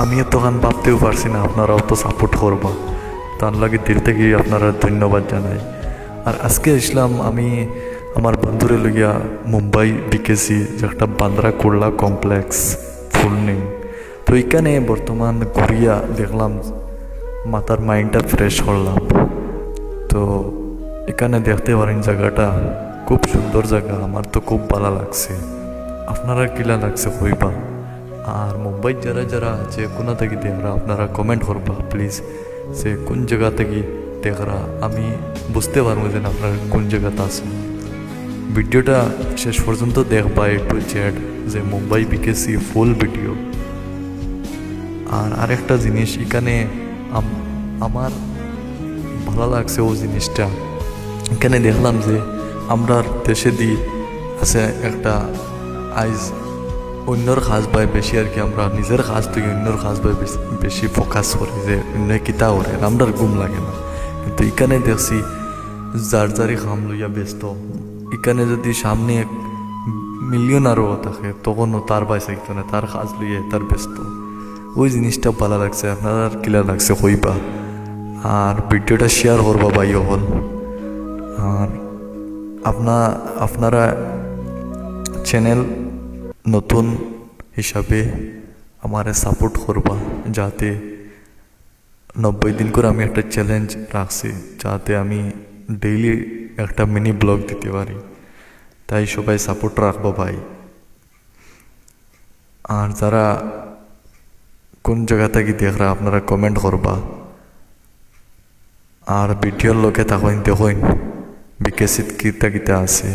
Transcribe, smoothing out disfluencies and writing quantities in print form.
আমিও তখন ভাবতেও পারছি না আপনারাও তো সাপোর্ট করবা, তার লাগে দিল থেকে আপনারা ধন্যবাদ জানাই। আর আজকে আসলাম আমি আমার বন্ধুরে লইয়া মুম্বাই বিকেসি, যে একটা Bandra Kurla complex full name. তো এখানে বর্তমান ঘুরিয়া দেখলাম, মাথার মাইন্ডটা ফ্রেশ করলাম। তো এখানে দেখতে পারেন জায়গাটা খুব সুন্দর জায়গা, আমার তো খুব ভালো লাগছে। আপনারা কিলা লাগছে কইবা। আর মুম্বাই যারা যারা আছে কোনা থেকে দেখরা আপনারা কমেন্ট করবা প্লিজ, সে কোন জায়গা থেকে দেখরা, আমি বুঝতে পারবো যে আপনারা কোন জায়গাতে আছেন। ভিডিওটা শেষ পর্যন্ত দেখবা এ টু জেড, যে মুম্বাই বিকেসি ফুল ভিডিও। আর আরেকটা জিনিস এখানে আমার ভালো লাগছে, ও জিনিসটা এখানে দেখলাম যে আমরা দেশে দি আছে একটা আইজ অন্যর কাজ পাই বেশি আর কি, আমরা নিজের কাজ থেকে অন্যর কাজ পাই বেশি ফোকাস করি, যে অন্য কিতা করে আমরার ঘুম লাগে না। কিন্তু এখানে দেখছি যার যারই খাম লইয়া ব্যস্ত। এখানে যদি সামনে এক মিলিয়নারও থাকে তখনও তার পাইছে এখানে তার কাজ লইয়ে তার ব্যস্ত। ওই জিনিসটা ভালো লাগছে। আপনার কিলা লাগছে কইবা। আর ভিডিওটা শেয়ার করবা ভাই হল। আর আপনারা চ্যানেল নতুন হিসাবে আমারে সাপোর্ট করবা, যাতে 90 দিন করে আমি একটা চ্যালেঞ্জ রাখছি, যাতে আমি ডেইলি একটা মিনি ব্লগ দিতে পারি। তাই সবাই সাপোর্ট রাখবো ভাই। আর যারা কোন জায়গা থেকে দেখরা আপনারা কমেন্ট করবা। আর ভিডিওর লোকে তখন দেখুন বিকেশিত কিতা কিতা আছে।